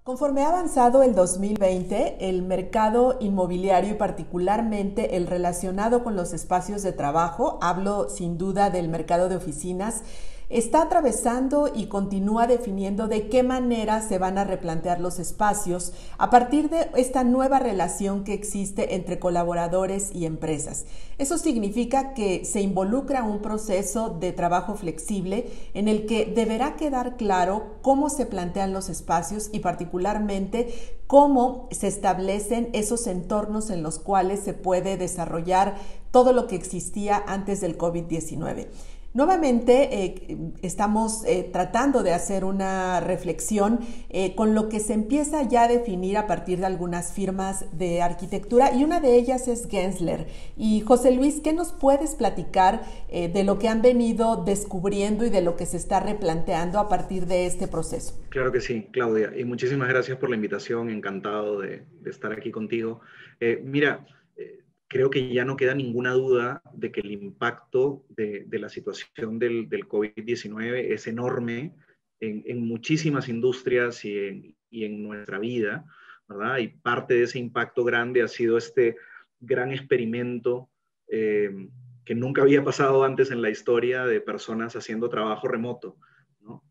Conforme ha avanzado el 2020, el mercado inmobiliario y particularmente el relacionado con los espacios de trabajo, hablo sin duda del mercado de oficinas, está atravesando y continúa definiendo de qué manera se van a replantear los espacios a partir de esta nueva relación que existe entre colaboradores y empresas. Eso significa que se involucra un proceso de trabajo flexible en el que deberá quedar claro cómo se plantean los espacios y particularmente cómo se establecen esos entornos en los cuales se puede desarrollar todo lo que existía antes del COVID-19. Nuevamente estamos tratando de hacer una reflexión con lo que se empieza ya a definir a partir de algunas firmas de arquitectura y una de ellas es Gensler. Y José Luis, ¿qué nos puedes platicar de lo que han venido descubriendo y de lo que se está replanteando a partir de este proceso? Claro que sí, Claudia, y muchísimas gracias por la invitación, encantado de estar aquí contigo. Mira, creo que ya no queda ninguna duda de que el impacto de la situación del COVID-19 es enorme en muchísimas industrias y en nuestra vida, ¿verdad? Y parte de ese impacto grande ha sido este gran experimento que nunca había pasado antes en la historia de personas haciendo trabajo remoto, ¿no?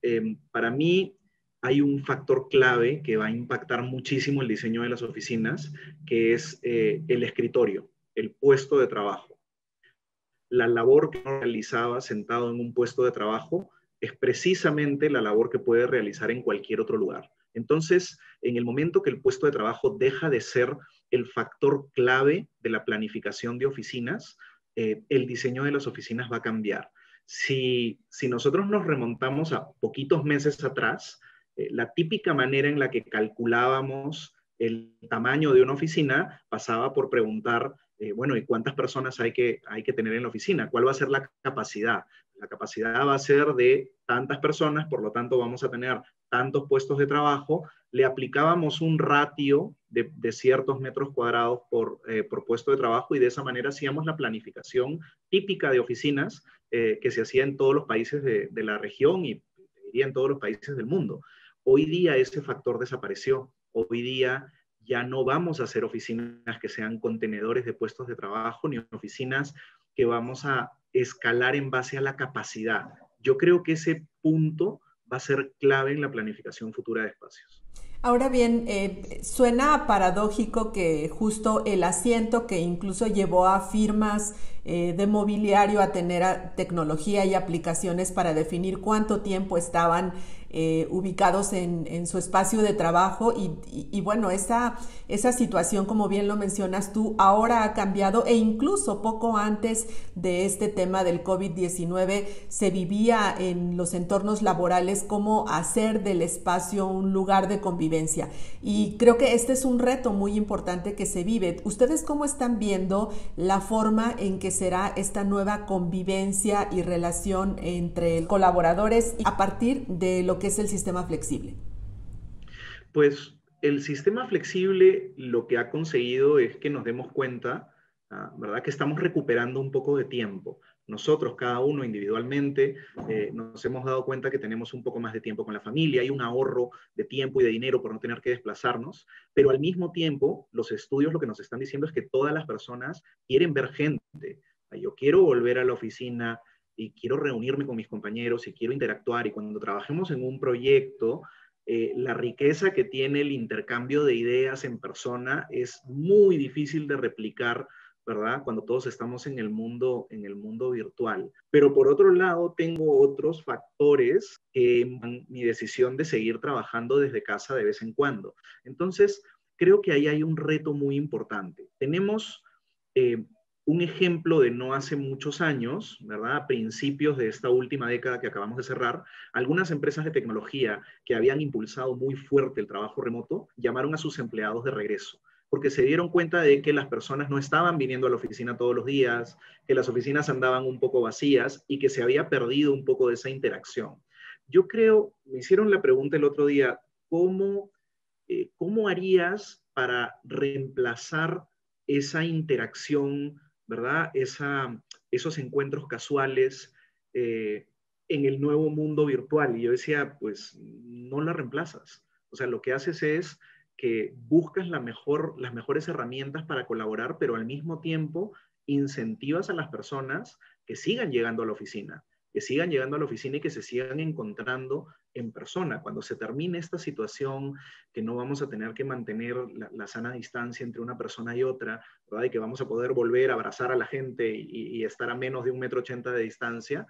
Para mí, hay un factor clave que va a impactar muchísimo el diseño de las oficinas, que es el escritorio, el puesto de trabajo. La labor que uno realizaba sentado en un puesto de trabajo es precisamente la labor que puede realizar en cualquier otro lugar. Entonces, en el momento que el puesto de trabajo deja de ser el factor clave de la planificación de oficinas, el diseño de las oficinas va a cambiar. Si nosotros nos remontamos a poquitos meses atrás, la típica manera en la que calculábamos el tamaño de una oficina pasaba por preguntar, bueno, ¿y cuántas personas hay que tener en la oficina? ¿Cuál va a ser la capacidad? La capacidad va a ser de tantas personas, por lo tanto vamos a tener tantos puestos de trabajo. Le aplicábamos un ratio de ciertos metros cuadrados por puesto de trabajo y de esa manera hacíamos la planificación típica de oficinas que se hacía en todos los países de la región y diría en todos los países del mundo. Hoy día ese factor desapareció. Hoy día ya no vamos a hacer oficinas que sean contenedores de puestos de trabajo, ni oficinas que vamos a escalar en base a la capacidad. Yo creo que ese punto va a ser clave en la planificación futura de espacios. Ahora bien, suena paradójico que justo el asiento que incluso llevó a firmas de mobiliario a tener tecnología y aplicaciones para definir cuánto tiempo estaban ubicados en su espacio de trabajo y bueno, esa situación, como bien lo mencionas tú, ahora ha cambiado e incluso poco antes de este tema del COVID-19 se vivía en los entornos laborales cómo hacer del espacio un lugar de convivencia. Y creo que este es un reto muy importante que se vive. ¿Ustedes cómo están viendo la forma en que será esta nueva convivencia y relación entre colaboradores a partir de lo que es el sistema flexible? Pues el sistema flexible lo que ha conseguido es que nos demos cuenta, ¿verdad? Que estamos recuperando un poco de tiempo. Nosotros, cada uno individualmente, nos hemos dado cuenta que tenemos un poco más de tiempo con la familia, hay un ahorro de tiempo y de dinero por no tener que desplazarnos, pero al mismo tiempo, los estudios lo que nos están diciendo es que todas las personas quieren ver gente. Yo quiero volver a la oficina y quiero reunirme con mis compañeros y quiero interactuar y cuando trabajemos en un proyecto, la riqueza que tiene el intercambio de ideas en persona es muy difícil de replicar, ¿verdad? Cuando todos estamos en el mundo virtual. Pero por otro lado, tengo otros factores que mi decisión de seguir trabajando desde casa de vez en cuando. Entonces, creo que ahí hay un reto muy importante. Tenemos eh, un ejemplo de no hace muchos años, ¿verdad? A principios de esta última década que acabamos de cerrar, algunas empresas de tecnología que habían impulsado muy fuerte el trabajo remoto llamaron a sus empleados de regreso, porque se dieron cuenta de que las personas no estaban viniendo a la oficina todos los días, que las oficinas andaban un poco vacías y que se había perdido un poco de esa interacción. Yo creo, me hicieron la pregunta el otro día, ¿cómo harías para reemplazar esa interacción, ¿verdad? Esos encuentros casuales eh, en el nuevo mundo virtual. Y yo decía, pues no la reemplazas. O sea, lo que haces es que buscas las mejores herramientas para colaborar, pero al mismo tiempo incentivas a las personas que sigan llegando a la oficina, y que se sigan encontrando en persona. Cuando se termine esta situación, que no vamos a tener que mantener la sana distancia entre una persona y otra, ¿verdad? Y que vamos a poder volver a abrazar a la gente y estar a menos de 1,80 m de distancia,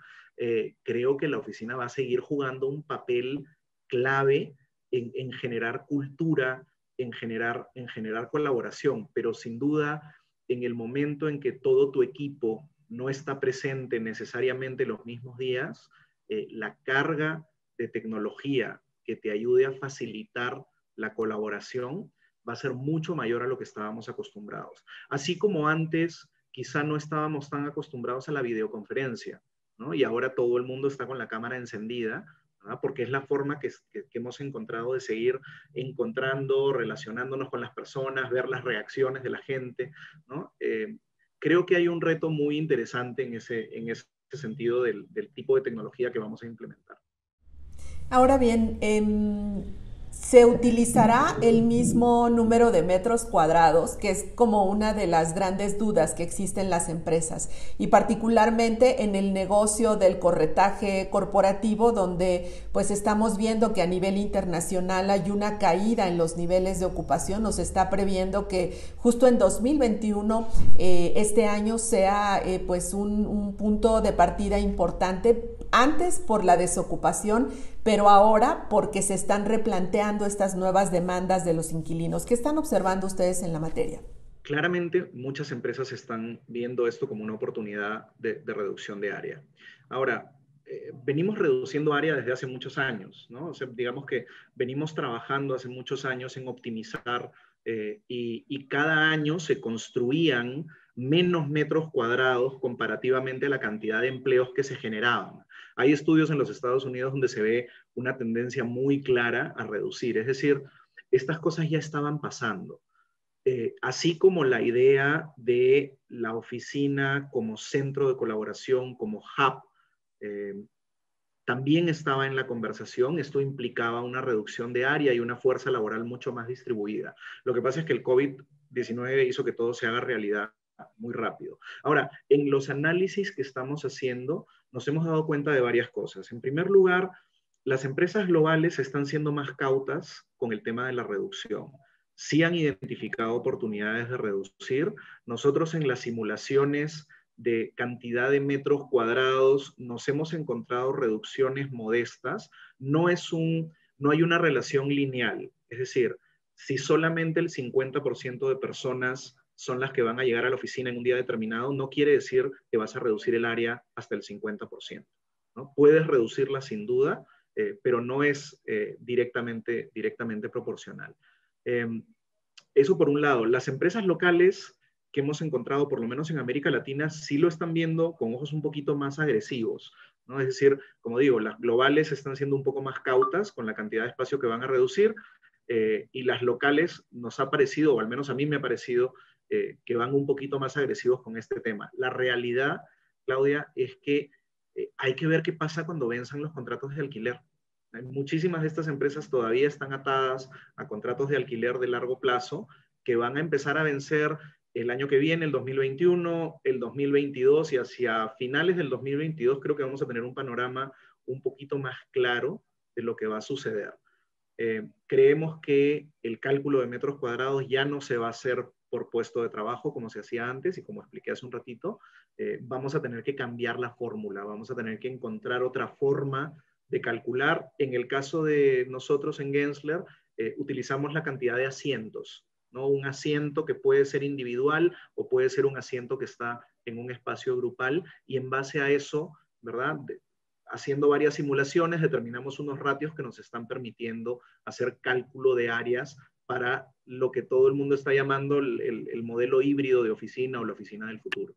creo que la oficina va a seguir jugando un papel clave en generar cultura, en generar colaboración, pero sin duda, en el momento en que todo tu equipo no está presente necesariamente los mismos días, la carga de tecnología que te ayude a facilitar la colaboración va a ser mucho mayor a lo que estábamos acostumbrados. Así como antes quizá no estábamos tan acostumbrados a la videoconferencia, ¿no? Y ahora todo el mundo está con la cámara encendida, ¿no? Porque es la forma que hemos encontrado de seguir encontrando, relacionándonos con las personas, ver las reacciones de la gente, ¿no? Creo que hay un reto muy interesante en ese sentido del tipo de tecnología que vamos a implementar. Ahora bien, se utilizará el mismo número de metros cuadrados, que es como una de las grandes dudas que existen en las empresas, y particularmente en el negocio del corretaje corporativo, donde pues estamos viendo que a nivel internacional hay una caída en los niveles de ocupación. Nos está previendo que justo en 2021 este año sea pues un punto de partida importante, antes por la desocupación, pero ahora porque se están replanteando estas nuevas demandas de los inquilinos. ¿Qué están observando ustedes en la materia? Claramente, muchas empresas están viendo esto como una oportunidad de reducción de área. Ahora, venimos reduciendo área desde hace muchos años, ¿no? O sea, digamos que venimos trabajando hace muchos años en optimizar y cada año se construían menos metros cuadrados comparativamente a la cantidad de empleos que se generaban. Hay estudios en los Estados Unidos donde se ve una tendencia muy clara a reducir, es decir, estas cosas ya estaban pasando. Así como la idea de la oficina como centro de colaboración, como hub, también estaba en la conversación. Esto implicaba una reducción de área y una fuerza laboral mucho más distribuida. Lo que pasa es que el COVID-19 hizo que todo se haga realidad muy rápido. Ahora, en los análisis que estamos haciendo, nos hemos dado cuenta de varias cosas. En primer lugar, las empresas globales están siendo más cautas con el tema de la reducción. Sí han identificado oportunidades de reducir. Nosotros en las simulaciones de cantidad de metros cuadrados nos hemos encontrado reducciones modestas. No hay una relación lineal. Es decir, si solamente el 50% de personas son las que van a llegar a la oficina en un día determinado, no quiere decir que vas a reducir el área hasta el 50%, ¿no? Puedes reducirla sin duda, pero no es directamente proporcional. Eso por un lado. Las empresas locales que hemos encontrado, por lo menos en América Latina, sí lo están viendo con ojos un poquito más agresivos, ¿no? Es decir, como digo, las globales están siendo un poco más cautas con la cantidad de espacio que van a reducir, y las locales nos ha parecido, o al menos a mí me ha parecido, que van un poquito más agresivos con este tema. La realidad, Claudia, es que hay que ver qué pasa cuando venzan los contratos de alquiler. Muchísimas de estas empresas todavía están atadas a contratos de alquiler de largo plazo que van a empezar a vencer el año que viene, el 2021, el 2022, y hacia finales del 2022 creo que vamos a tener un panorama un poquito más claro de lo que va a suceder. Creemos que el cálculo de metros cuadrados ya no se va a hacer por puesto de trabajo como se hacía antes, y como expliqué hace un ratito, vamos a tener que cambiar la fórmula, vamos a tener que encontrar otra forma de calcular. En el caso de nosotros en Gensler, utilizamos la cantidad de asientos, ¿no? Un asiento que puede ser individual o puede ser un asiento que está en un espacio grupal, y en base a eso, ¿verdad? Haciendo varias simulaciones, determinamos unos ratios que nos están permitiendo hacer cálculo de áreas para lo que todo el mundo está llamando el modelo híbrido de oficina o la oficina del futuro.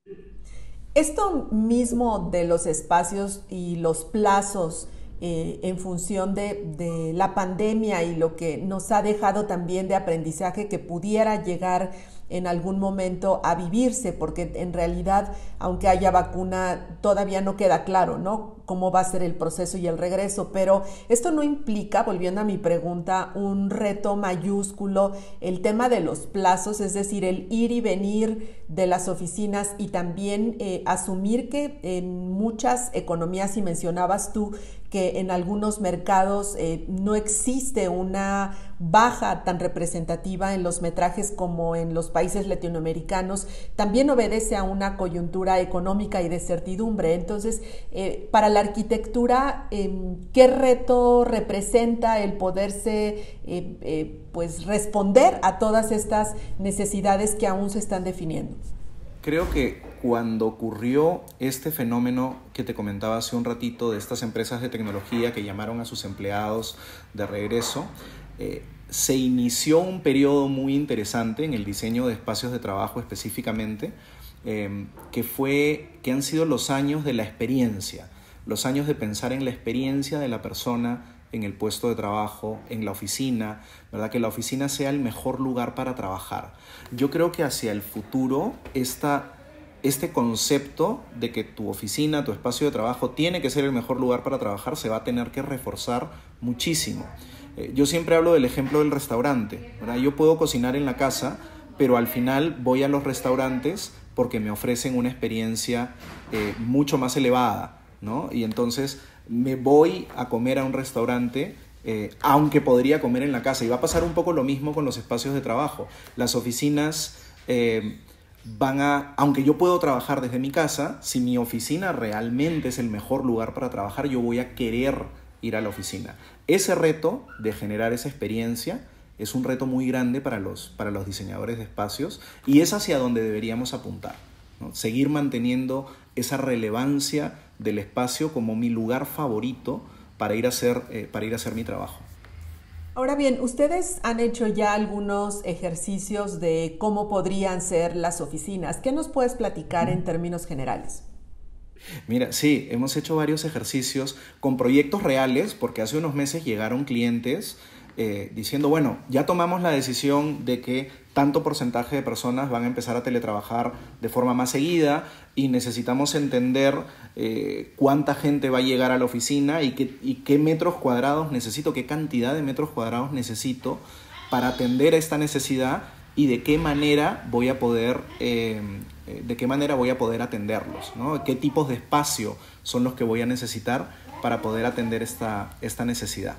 Esto mismo de los espacios y los plazos en función de la pandemia y lo que nos ha dejado también de aprendizaje que pudiera llegar en algún momento a vivirse, porque en realidad, aunque haya vacuna, todavía no queda claro, ¿no?, cómo va a ser el proceso y el regreso. Pero esto no implica, volviendo a mi pregunta, un reto mayúsculo, el tema de los plazos, es decir, el ir y venir de las oficinas, y también asumir que en muchas economías, y mencionabas tú que en algunos mercados no existe una baja tan representativa en los metrajes como en los países latinoamericanos, también obedece a una coyuntura económica y de certidumbre. Entonces, para la arquitectura, ¿qué reto representa el poderse pues responder a todas estas necesidades que aún se están definiendo? Creo que cuando ocurrió este fenómeno que te comentaba hace un ratito de estas empresas de tecnología que llamaron a sus empleados de regreso, se inició un periodo muy interesante en el diseño de espacios de trabajo específicamente, que han sido los años de la experiencia, los años de pensar en la experiencia de la persona en el puesto de trabajo, en la oficina, ¿verdad? Que la oficina sea el mejor lugar para trabajar. Yo creo que hacia el futuro este concepto de que tu oficina, tu espacio de trabajo tiene que ser el mejor lugar para trabajar se va a tener que reforzar muchísimo. Yo siempre hablo del ejemplo del restaurante, ¿verdad? Yo puedo cocinar en la casa, pero al final voy a los restaurantes porque me ofrecen una experiencia mucho más elevada, ¿no? Y entonces me voy a comer a un restaurante, aunque podría comer en la casa. Y va a pasar un poco lo mismo con los espacios de trabajo. Las oficinas aunque yo puedo trabajar desde mi casa, si mi oficina realmente es el mejor lugar para trabajar, yo voy a querer ir a la oficina. Ese reto de generar esa experiencia es un reto muy grande para los diseñadores de espacios, y es hacia donde deberíamos apuntar, ¿no? Seguir manteniendo esa relevancia del espacio como mi lugar favorito para ir a hacer mi trabajo. Ahora bien, ustedes han hecho ya algunos ejercicios de cómo podrían ser las oficinas. ¿Qué nos puedes platicar en términos generales? Mira, sí, hemos hecho varios ejercicios con proyectos reales, porque hace unos meses llegaron clientes diciendo, bueno, ya tomamos la decisión de que tanto porcentaje de personas van a empezar a teletrabajar de forma más seguida y necesitamos entender cuánta gente va a llegar a la oficina y qué metros cuadrados necesito, qué cantidad de metros cuadrados necesito para atender a esta necesidad y de qué manera voy a poder atenderlos, ¿no? ¿Qué tipos de espacio son los que voy a necesitar para poder atender esta necesidad?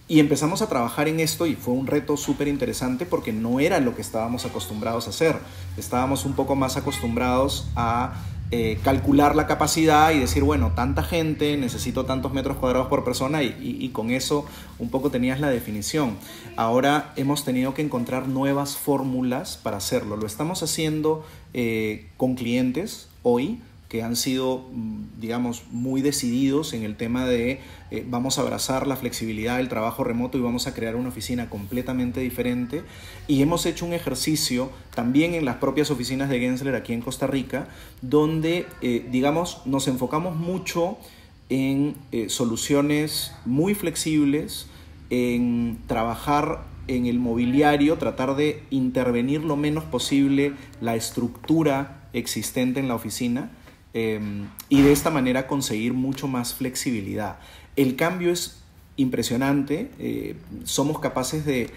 Y empezamos a trabajar en esto y fue un reto súper interesante porque no era lo que estábamos acostumbrados a hacer. Estábamos un poco más acostumbrados a calcular la capacidad y decir, bueno, tanta gente, necesito tantos metros cuadrados por persona y con eso un poco tenías la definición. Ahora hemos tenido que encontrar nuevas fórmulas para hacerlo. Lo estamos haciendo con clientes hoy que han sido, digamos, muy decididos en el tema de vamos a abrazar la flexibilidad del trabajo remoto y vamos a crear una oficina completamente diferente. Y hemos hecho un ejercicio también en las propias oficinas de Gensler aquí en Costa Rica, donde, digamos, nos enfocamos mucho en soluciones muy flexibles, en trabajar en el mobiliario, tratar de intervenir lo menos posible la estructura existente en la oficina, y de esta manera conseguir mucho más flexibilidad. El cambio es impresionante, somos capaces de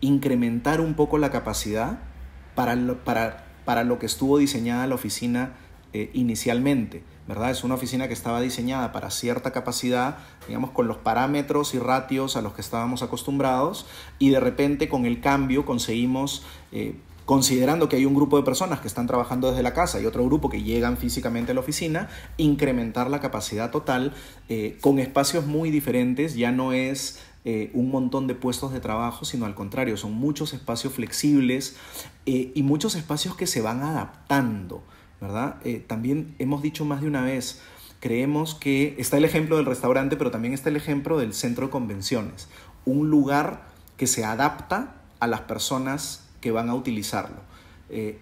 incrementar un poco la capacidad para lo que estuvo diseñada la oficina inicialmente, ¿verdad? Es una oficina que estaba diseñada para cierta capacidad, digamos, con los parámetros y ratios a los que estábamos acostumbrados, y de repente con el cambio conseguimos considerando que hay un grupo de personas que están trabajando desde la casa y otro grupo que llegan físicamente a la oficina, incrementar la capacidad total con espacios muy diferentes. Ya no es un montón de puestos de trabajo, sino al contrario, son muchos espacios flexibles y muchos espacios que se van adaptando, ¿verdad? También hemos dicho más de una vez, creemos que está el ejemplo del restaurante, pero también está el ejemplo del centro de convenciones, un lugar que se adapta a las personas que van a utilizarlo.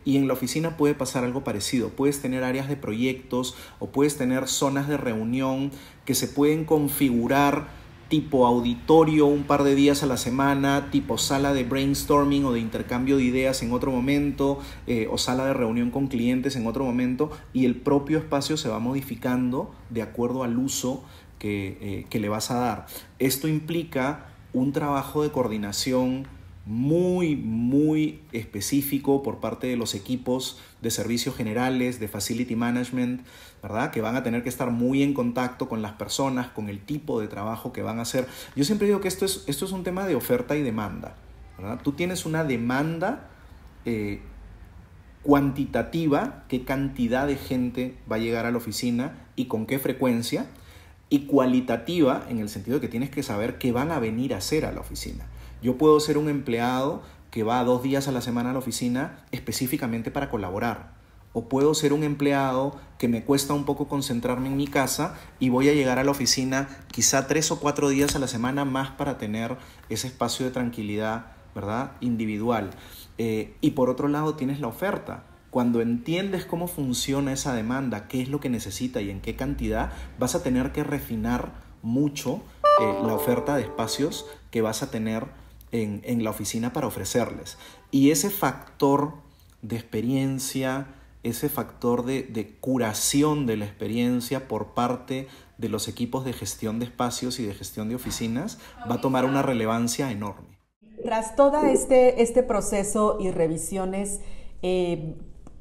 Y en la oficina puede pasar algo parecido. Puedes tener áreas de proyectos o puedes tener zonas de reunión que se pueden configurar tipo auditorio un par de días a la semana, tipo sala de brainstorming o de intercambio de ideas en otro momento, o sala de reunión con clientes en otro momento, y el propio espacio se va modificando de acuerdo al uso que le vas a dar. Esto implica un trabajo de coordinación muy específico por parte de los equipos de servicios generales, de facility management, ¿verdad? Que van a tener que estar muy en contacto con las personas, con el tipo de trabajo que van a hacer. Yo siempre digo que esto es un tema de oferta y demanda, ¿verdad? Tú tienes una demanda cuantitativa, qué cantidad de gente va a llegar a la oficina y con qué frecuencia, y cualitativa en el sentido de que tienes que saber qué van a venir a hacer a la oficina. Yo puedo ser un empleado que va 2 días a la semana a la oficina específicamente para colaborar. O puedo ser un empleado que me cuesta un poco concentrarme en mi casa y voy a llegar a la oficina quizá 3 o 4 días a la semana más para tener ese espacio de tranquilidad, ¿verdad? Individual. Y por otro lado tienes la oferta. Cuando entiendes cómo funciona esa demanda, qué es lo que necesita y en qué cantidad, vas a tener que refinar mucho la oferta de espacios que vas a tener en la oficina para ofrecerles. Y ese factor de experiencia, ese factor de curación de la experiencia por parte de los equipos de gestión de espacios y de gestión de oficinas va a tomar una relevancia enorme. Tras todo este proceso y revisiones,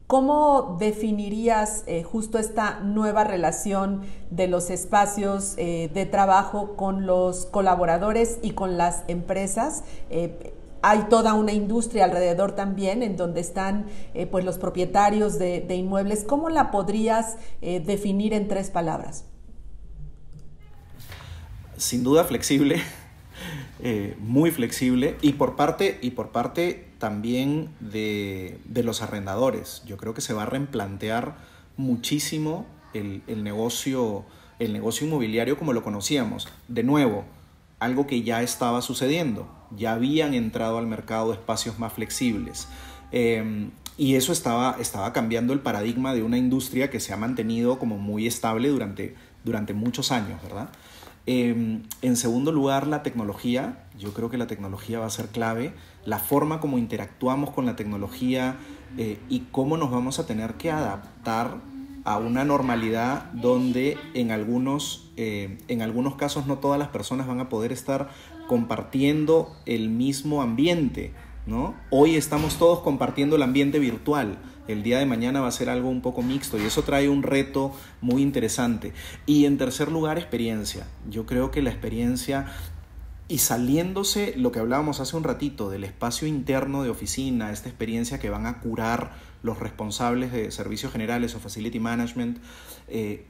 ¿cómo definirías justo esta nueva relación de los espacios de trabajo con los colaboradores y con las empresas? Hay toda una industria alrededor también en donde están pues los propietarios de inmuebles. ¿Cómo la podrías definir en 3 palabras? Sin duda flexible, muy flexible, y por parte también de los arrendadores. Yo creo que se va a replantear muchísimo el negocio inmobiliario como lo conocíamos. De nuevo, algo que ya estaba sucediendo. Ya habían entrado al mercado espacios más flexibles. Y eso estaba cambiando el paradigma de una industria que se ha mantenido como muy estable durante muchos años, ¿verdad? En segundo lugar, la tecnología. Yo creo que la tecnología va a ser clave. La forma como interactuamos con la tecnología y cómo nos vamos a tener que adaptar a una normalidad donde en algunos casos no todas las personas van a poder estar compartiendo el mismo ambiente, ¿no? Hoy estamos todos compartiendo el ambiente virtual. El día de mañana va a ser algo un poco mixto y eso trae un reto muy interesante. Y en tercer lugar, experiencia. Yo creo que la experiencia, y saliéndose lo que hablábamos hace un ratito del espacio interno de oficina, esta experiencia que van a curar los responsables de servicios generales o facility management,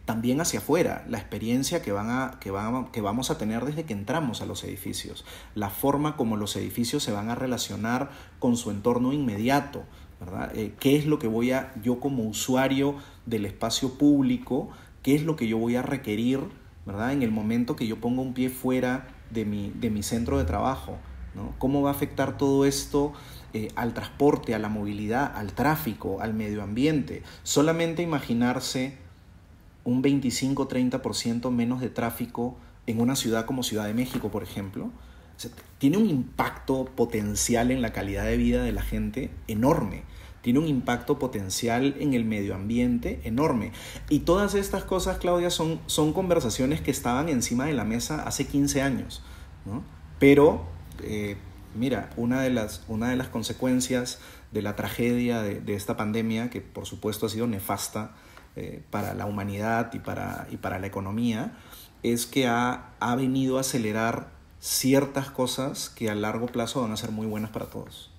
también hacia afuera, la experiencia que vamos a tener desde que entramos a los edificios, la forma como los edificios se van a relacionar con su entorno inmediato, ¿verdad? ¿Qué es lo que yo como usuario del espacio público, qué es lo que yo voy a requerir, ¿verdad? En el momento que yo ponga un pie fuera de mi centro de trabajo, ¿no? ¿Cómo va a afectar todo esto al transporte, a la movilidad, al tráfico, al medio ambiente? Solamente imaginarse un 25-30% menos de tráfico en una ciudad como Ciudad de México, por ejemplo. O sea, tiene un impacto potencial en la calidad de vida de la gente enorme. Tiene un impacto potencial en el medio ambiente enorme. Y todas estas cosas, Claudia, son conversaciones que estaban encima de la mesa hace 15 años, ¿no? Pero, mira, una de las consecuencias de la tragedia de esta pandemia, que por supuesto ha sido nefasta para la humanidad y para la economía, es que ha venido a acelerar ciertas cosas que a largo plazo van a ser muy buenas para todos.